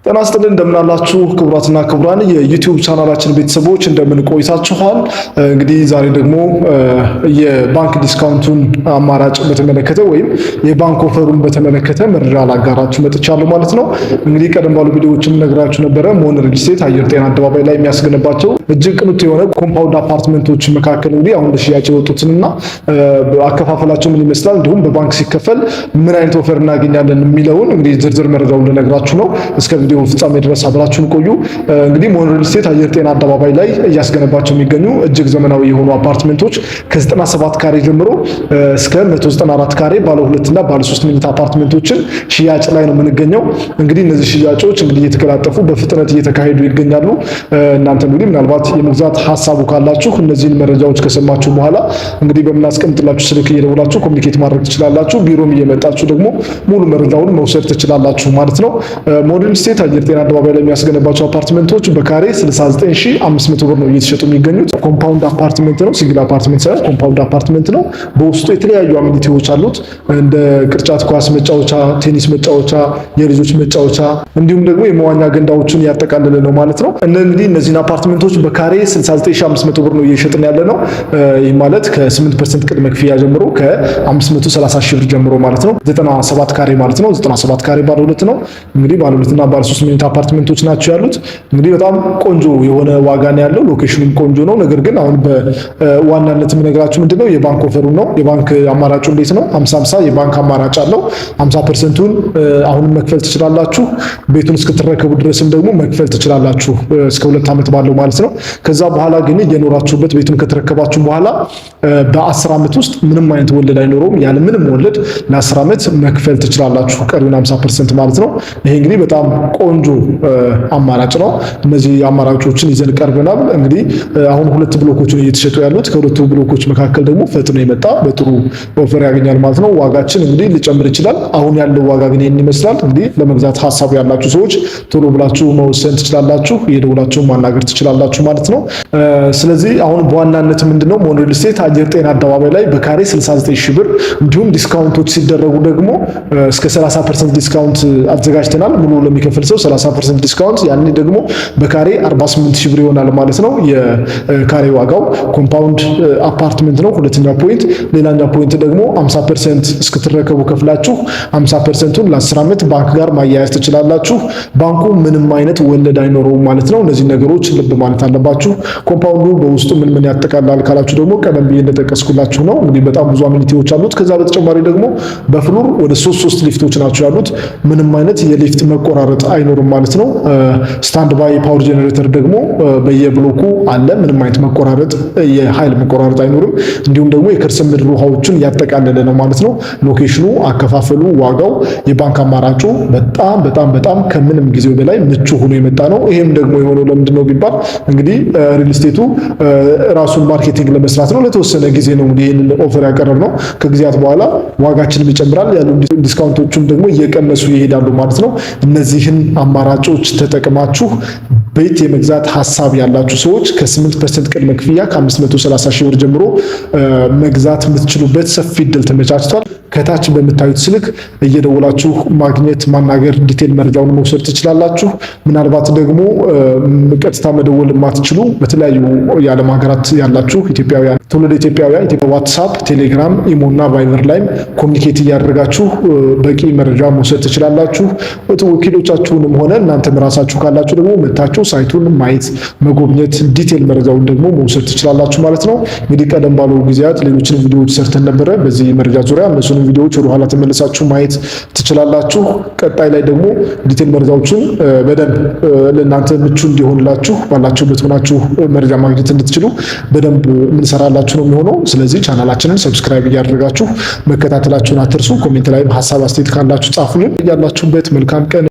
ጤና ይስጥልን እንደምን አላችሁ ክቡራትና ክቡራን የዩቲዩብ ቻናላችን ቤተሰቦች እንደምን ቆይታችኋል? እንግዲህ ዛሬ ደግሞ የባንክ ዲስካውንቱን አማራጭ በተመለከተ ወይም የባንክ ኦፈሩን በተመለከተ መረጃ ላጋራችሁ መጥቻለሁ ማለት ነው። እንግዲህ ቀደም ባሉ ቪዲዮዎችም ነግራችሁ ነበረ። ሞን ሪል ስቴት አየር ጤና አደባባይ ላይ የሚያስገነባቸው እጅግ ቅንጡ የሆነ ኮምፓውንድ አፓርትመንቶች መካከል እንግዲህ አሁን ለሽያጭ የወጡትንና አከፋፈላቸው ምን ይመስላል እንዲሁም በባንክ ሲከፈል ምን አይነት ኦፈር እናገኛለን የሚለውን እንግዲህ ዝርዝር መረጃውን ልነግራችሁ ነው። እስከ ቪዲዮ ፍጻሜ ድረስ አብራችሁን ቆዩ። እንግዲህ ሞን ሪል ስቴት አየር ጤና አደባባይ ላይ እያስገነባቸው የሚገኙ እጅግ ዘመናዊ የሆኑ አፓርትመንቶች ከ97 ካሬ ጀምሮ እስከ 194 ካሬ ባለ 2 እና ባለ 3 መኝታ አፓርትመንቶችን ሽያጭ ላይ ነው የምንገኘው። እንግዲህ እነዚህ ሽያጮች እንግዲህ እየተቀላጠፉ በፍጥነት እየተካሄዱ ይገኛሉ። እናንተ እንግዲህ ምናልባት የመግዛት ሐሳቡ ካላችሁ እነዚህን መረጃዎች ከሰማችሁ በኋላ እንግዲህ በምናስቀምጥላችሁ ስልክ እየደወላችሁ ኮሙኒኬት ማድረግ ትችላላችሁ። ቢሮም እየመጣችሁ ደግሞ ሙሉ መረጃውን መውሰድ ትችላላችሁ ማለት ነው። ሞን ሪል ስቴት አየር ጤና አደባባይ ላይ የሚያስገነባቸው አፓርትመንቶች በካሬ 69500 ብር ነው እየተሸጡ የሚገኙት። ኮምፓውንድ አፓርትመንት ነው፣ ሲንግል አፓርትመንት ሳይሆን ኮምፓውንድ አፓርትመንት ነው። በውስጡ የተለያዩ አሚኒቲዎች አሉት እንደ ቅርጫት ኳስ መጫወቻ፣ ቴኒስ መጫወቻ፣ የልጆች መጫወቻ እንዲሁም ደግሞ የመዋኛ ገንዳዎችን ያጠቃልለ ነው ማለት ነው። እንግዲህ እነዚህን አፓርትመንቶች በካሬ 69500 ብር ነው እየሸጥን ያለ ነው። ይህ ማለት ከ8% ቅድመ ክፍያ ጀምሮ ከ530 ሺህ ብር ጀምሮ ማለት ነው። 97 ካሬ ማለት ነው። 97 ካሬ ባለ 2 ነው። እንግዲህ ባለ 2 እና ባለ 3 መኝታ አፓርትመንቶች ናቸው ያሉት። እንግዲህ በጣም ቆንጆ የሆነ ዋጋ ነው ያለው። ሎኬሽኑም ቆንጆ ነው። ነገር ግን አሁን በዋናነት የምነግራችሁ ምንድነው የባንክ ኦፈሩ ነው። የባንክ አማራጩ እንዴት ነው? 50-50 የባንክ አማራጭ አለው። 50%ቱን አሁንም መክፈል ትችላላችሁ። ቤቱን እስክትረከቡ ድረስም ደግሞ መክፈል ትችላላችሁ እስከ 2 ዓመት ባለው ማለት ነው። ከዛ በኋላ ግን እየኖራችሁበት ቤቱን ከተረከባችሁ በኋላ በ10 ዓመት ውስጥ ምንም አይነት ወለድ አይኖረውም። ያለ ምንም ወለድ ለ10 ዓመት መክፈል ትችላላችሁ ቀሪውን 50% ማለት ነው። ይሄ እንግዲህ በጣም ቆንጆ አማራጭ ነው። እነዚህ አማራጮችን ይዘን ቀርበናል። እንግዲህ አሁን 2 ብሎኮችን እየተሸጡ ያሉት ከሁለቱ ብሎኮች መካከል ደግሞ ፈጥኖ የመጣ በጥሩ ኦፈር ያገኛል ማለት ነው። ዋጋችን እንግዲህ ሊጨምር ይችላል። አሁን ያለው ዋጋ ግን ይሄን ይመስላል። እንግዲህ ለመግዛት ሐሳቡ ያላችሁ ሰዎች ቶሎ ብላችሁ መወሰን ትችላላችሁ። የደውላችሁ ማናገር ትችላላችሁ ማለት ነው። ስለዚህ አሁን በዋናነት ምንድነው ሞን ሪል ስቴት አየር ጤና አደባባይ ላይ በካሬ 69 ሺህ ብር እንዲሁም ዲስካውንቶች ሲደረጉ ደግሞ እስከ 30% ዲስካውንት አዘጋጅተናል። ሙሉ ለሚከፍል ሰው 30% ዲስካውንት ያኔ ደግሞ በካሬ 48 ሺህ ብር ይሆናል ማለት ነው። የካሬ ዋጋው ኮምፓውንድ አፓርትመንት ነው። ሁለተኛ ፖይንት። ሌላኛው ፖይንት ደግሞ 50% እስክትረከቡ ከፍላችሁ 50%ቱን ለ10 ዓመት ባንክ ጋር ማያያዝ ትችላላችሁ። ባንኩ ምንም አይነት ወለድ አይኖረውም ማለት ነው። እነዚህ ነገሮች ልብ ማለት አለባችሁ። ኮምፓውንዱ በውስጡ ምን ያጠቃልላል ካላችሁ ደግሞ ቀደም ብዬ እንደጠቀስኩላችሁ ነው። እንግዲህ በጣም ብዙ አሚኒቲዎች አሉት። ከዛ በተጨማሪ ደግሞ በፍሎር ወደ 3 ሊፍቶች ናቸው ያሉት። ምንም አይነት የሊፍት መቆራረጥ አይኖርም ማለት ነው። ስታንድ ባይ ፓወር ጄኔሬተር ደግሞ በየብሎኩ አለ። ምንም አይነት መቆራረጥ የኃይል መቆራረጥ አይኖርም። እንዲሁም ደግሞ የከርሰ ምድር ውሃዎችን ያጠቃለለ ነው ማለት ነው። ሎኬሽኑ፣ አከፋፈሉ፣ ዋጋው፣ የባንክ አማራጩ በጣም በጣም በጣም ከምንም ጊዜው በላይ ምቹ ሆኖ የመጣ ነው። ይሄም ደግሞ የሆነው ለምንድነው ቢባል እንግዲህ ሪል ስቴቱ ራሱን ማርኬቲንግ ለመስራት ነው። ለተወሰነ ጊዜ ነው እንግዲህ ይሄንን ኦፈር ያቀረብ ነው። ከጊዜያት በኋላ ዋጋችንም ይጨምራል፣ ያሉ ዲስካውንቶቹም ደግሞ እየቀነሱ ይሄዳሉ ማለት ነው። እነዚህን አማራጮች ተጠቅማችሁ ቤት የመግዛት ሐሳብ ያላችሁ ሰዎች ከ8% ቅድመ ክፍያ ከ530 ሺህ ብር ጀምሮ መግዛት የምትችሉበት ሰፊ እድል ተመቻችቷል። ከታች በምታዩት ስልክ እየደወላችሁ ማግኘት ማናገር ዲቴል መረጃውን መውሰድ ትችላላችሁ። ምናልባት ደግሞ ቀጥታ መደወል የማትችሉ በተለያዩ የዓለም ሀገራት ያላችሁ ኢትዮጵያውያን ትውልደ ኢትዮጵያውያን ዋትስአፕ፣ ቴሌግራም፣ ኢሞና ቫይበር ላይም ኮሙኒኬት እያደረጋችሁ በቂ መረጃ መውሰድ ትችላላችሁ። ወኪሎቻችሁንም ሆነ እናንተም ራሳችሁ ካላችሁ ደግሞ መታችሁ ሳይቱን ማየት መጎብኘት ዲቴል መረጃውን ደግሞ መውሰድ ትችላላችሁ ማለት ነው። እንግዲህ ቀደም ባሉ ጊዜያት ሌሎችን ቪዲዮዎች ሰርተን ነበረ በዚህ መረጃ ዙሪያ። እነሱን ቪዲዮዎች ወደ ኋላ ተመልሳችሁ ማየት ትችላላችሁ። ቀጣይ ላይ ደግሞ ዲቴል መረጃዎችን በደንብ ለእናንተ ምቹ እንዲሆንላችሁ ባላችሁበት ሆናችሁ መረጃ ማግኘት እንድትችሉ በደንብ ምንሰራላችሁ ነው የሚሆነው። ስለዚህ ቻናላችንን ሰብስክራይብ እያደረጋችሁ መከታተላችሁን አትርሱ። ኮሜንት ላይ ሐሳብ አስተያየት ካላችሁ ጻፉልን። ያላችሁበት መልካም ቀን